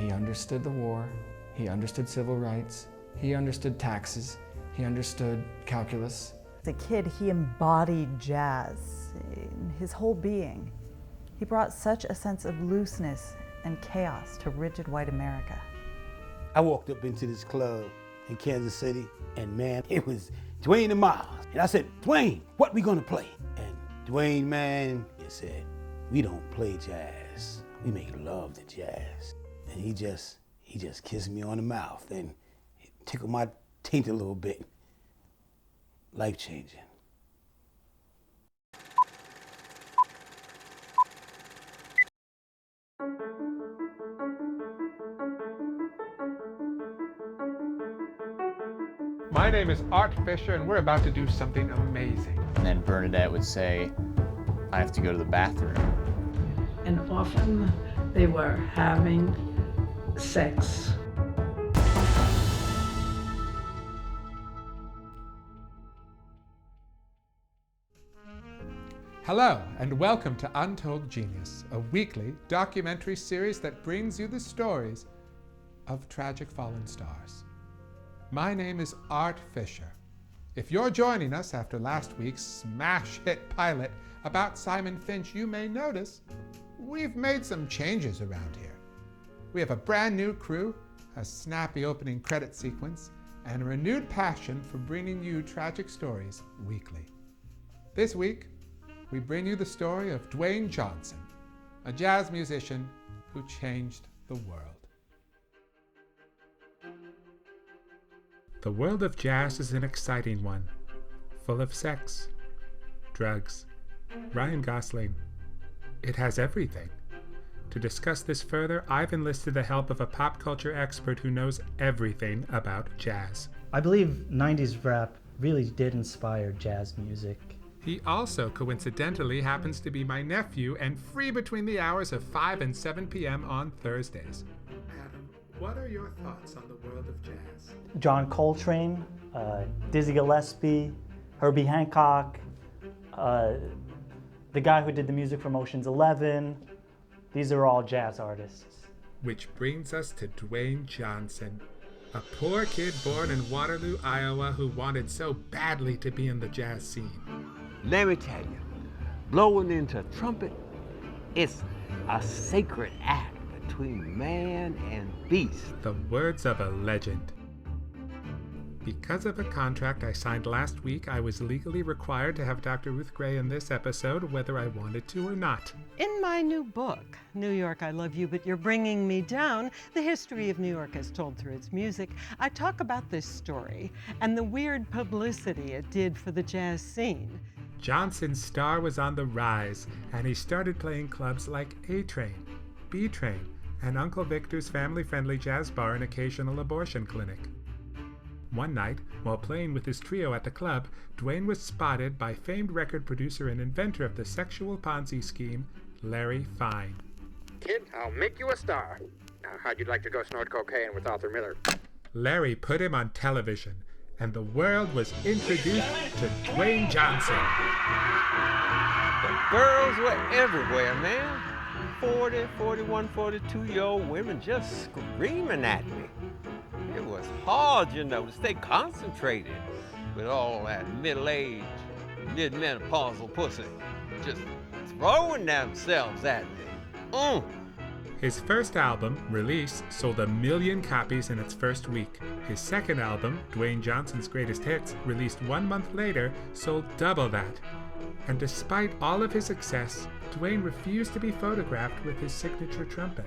He understood the war, he understood civil rights, he understood taxes, he understood calculus. As a kid, he embodied jazz in his whole being. He brought such a sense of looseness and chaos to rigid white America. I walked up into this club in Kansas City, and man, it was Dwayne and Miles. And I said, Dwayne, what we gonna play? And Dwayne, man, he said, we don't play jazz. We make love to jazz. And he just kissed me on the mouth and tickled my taint a little bit. Life-changing. My name is Art Fisher, and we're about to do something amazing. And then Bernadette would say, I have to go to the bathroom. And often they were having sex. Hello, and welcome to Untold Genius, a weekly documentary series that brings you the stories of tragic fallen stars. My name is Art Fisher. If you're joining us after last week's smash hit pilot about Simon Finch, you may notice we've made some changes around here. We have a brand new crew, a snappy opening credit sequence, and a renewed passion for bringing you tragic stories weekly. This week, we bring you the story of Dwayne Johnson, a jazz musician who changed the world. The world of jazz is an exciting one, full of sex, drugs, Ryan Gosling. It has everything. To discuss this further, I've enlisted the help of a pop culture expert who knows everything about jazz. I believe 90s rap really did inspire jazz music. He also coincidentally happens to be my nephew and free between the hours of 5 and 7 p.m. on Thursdays. Adam, what are your thoughts on the world of jazz? John Coltrane, Dizzy Gillespie, Herbie Hancock, the guy who did the music for Ocean's 11. These are all jazz artists. Which brings us to Dwayne Johnson, a poor kid born in Waterloo, Iowa, who wanted so badly to be in the jazz scene. Let me tell you, blowing into a trumpet, it's a sacred act between man and beast. The words of a legend. Because of a contract I signed last week, I was legally required to have Dr. Ruth Gray in this episode, whether I wanted to or not. In my new book, New York, I Love You, But You're Bringing Me Down, the history of New York as told through its music, I talk about this story and the weird publicity it did for the jazz scene. Johnson's star was on the rise, and he started playing clubs like A-Train, B-Train, and Uncle Victor's family-friendly jazz bar and occasional abortion clinic. One night, while playing with his trio at the club, Dwayne was spotted by famed record producer and inventor of the sexual Ponzi scheme, Larry Fine. Kid, I'll make you a star. Now, how'd you like to go snort cocaine with Arthur Miller? Larry put him on television, and the world was introduced to Dwayne Johnson. The girls were everywhere, man. 40, 41, 42-year-old women just screaming at me. It was hard, you know, to stay concentrated with all that middle-aged, mid-menopausal pussy just throwing themselves at me. His first album, Release, sold 1 million copies in its first week. His second album, Dwayne Johnson's Greatest Hits, released 1 month later, sold double that. And despite all of his success, Dwayne refused to be photographed with his signature trumpet.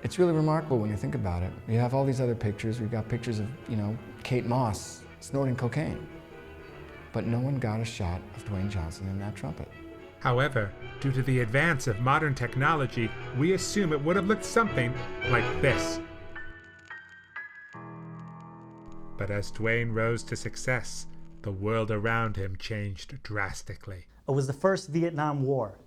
It's really remarkable when you think about it. We have all these other pictures. We've got pictures of, Kate Moss snorting cocaine. But no one got a shot of Dwayne Johnson in that trumpet. However, due to the advance of modern technology, we assume it would have looked something like this. But as Dwayne rose to success, the world around him changed drastically. It was the first Vietnam War.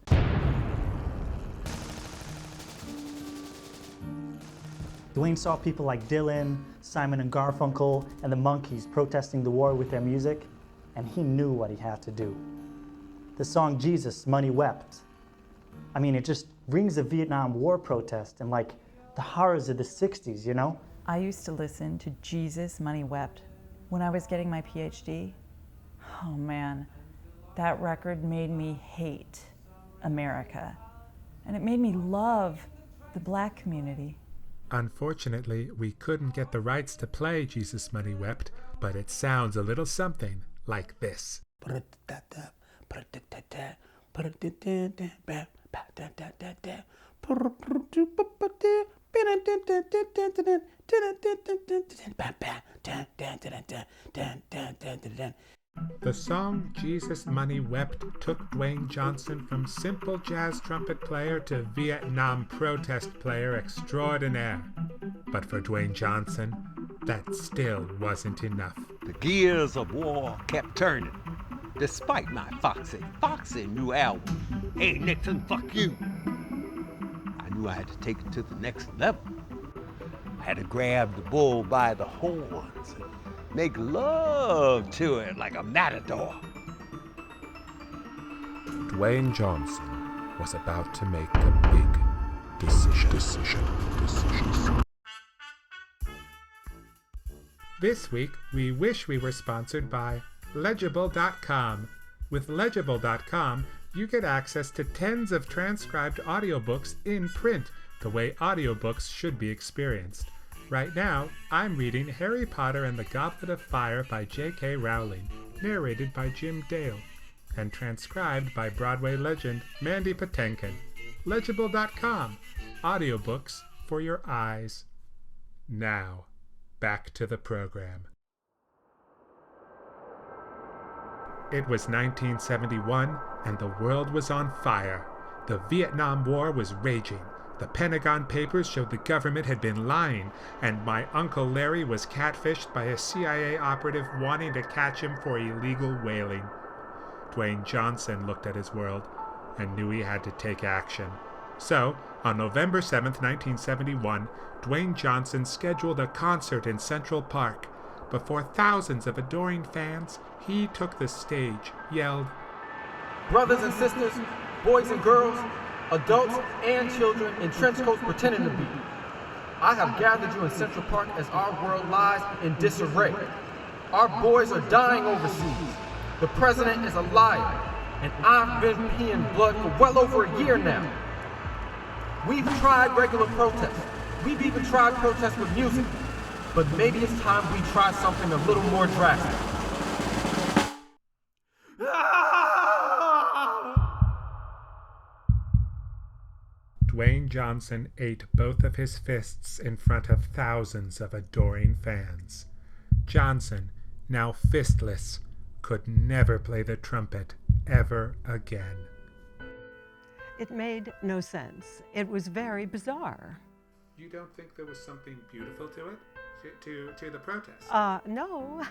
Dwayne saw people like Dylan, Simon and Garfunkel, and the Monkees protesting the war with their music, and he knew what he had to do. The song Jesus, Money Wept. I mean, it just brings the Vietnam War protest and the horrors of the 60s, you know? I used to listen to Jesus Money Wept when I was getting my PhD. Oh man, that record made me hate America. And it made me love the black community. Unfortunately, we couldn't get the rights to play Jesus Money Wept, but it sounds a little something like this. The song Jesus Money Wept took Dwayne Johnson from simple jazz trumpet player to Vietnam protest player extraordinaire. But for Dwayne Johnson, that still wasn't enough. The gears of war kept turning, despite my foxy new album, Hey Nixon, Fuck You. I knew I had to take it to the next level. I had to grab the bull by the horns and make love to it like a matador. Dwayne Johnson was about to make a big decision. This week, we wish we were sponsored by Legible.com. With Legible.com, you get access to tens of transcribed audiobooks in print, the way audiobooks should be experienced. Right now, I'm reading Harry Potter and the Goblet of Fire by J.K. Rowling, narrated by Jim Dale, and transcribed by Broadway legend Mandy Patinkin. Legible.com. Audiobooks for your eyes. Now, back to the program. It was 1971, and the world was on fire. The Vietnam War was raging. The Pentagon Papers showed the government had been lying, and my Uncle Larry was catfished by a CIA operative wanting to catch him for illegal whaling. Dwayne Johnson looked at his world and knew he had to take action. So, on November 7th, 1971, Dwayne Johnson scheduled a concert in Central Park. Before thousands of adoring fans, he took the stage, yelled, "Brothers and sisters, boys and girls, adults and children in trench coats pretending to be. I have gathered you in Central Park as our world lies in disarray. Our boys are dying overseas. The president is a liar, and I've been peeing blood for well over a year now. We've tried regular protests. We've even tried protests with music. But maybe it's time we try something a little more drastic." Dwayne Johnson ate both of his fists in front of thousands of adoring fans. Johnson, now fistless, could never play the trumpet ever again. It made no sense. It was very bizarre. You don't think there was something beautiful to it? To the protest? No.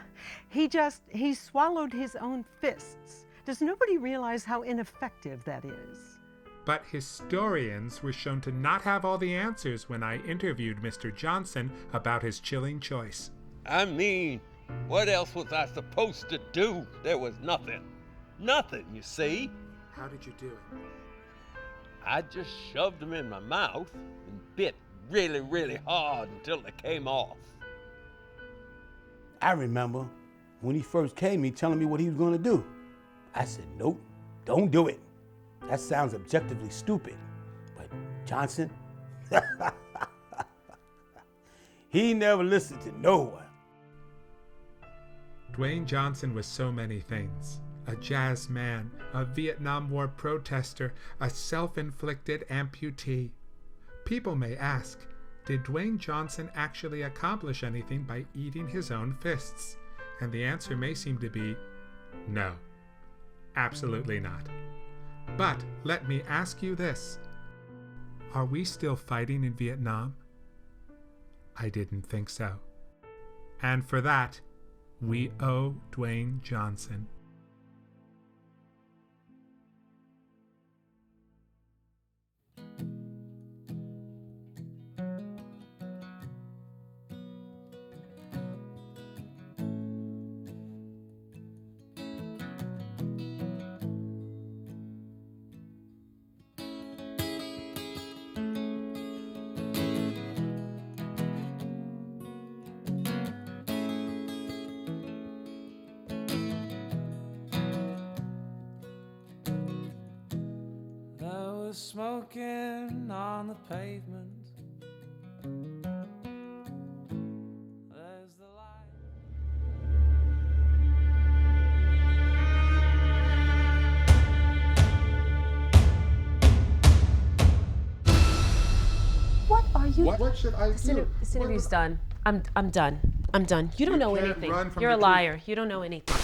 He swallowed his own fists. Does nobody realize how ineffective that is? But historians were shown to not have all the answers when I interviewed Mr. Johnson about his chilling choice. I mean, what else was I supposed to do? There was nothing. Nothing, you see. How did you do it? I just shoved them in my mouth and bit really, really hard until they came off. I remember when he first came, he telling me what he was gonna do. I said, nope, don't do it. That sounds objectively stupid. But Johnson, he never listened to no one. Dwayne Johnson was so many things. A jazz man, a Vietnam War protester, a self-inflicted amputee. People may ask, did Dwayne Johnson actually accomplish anything by eating his own fists? And the answer may seem to be no. Absolutely not. But let me ask you this. Are we still fighting in Vietnam? I didn't think so. And for that, we owe Dwayne Johnson. smoking on the pavement. There's the light. What are you? What should I do? This interview's done. I'm done. I'm done. You don't know can't anything. run from You're a the truth. liar. You don't know anything.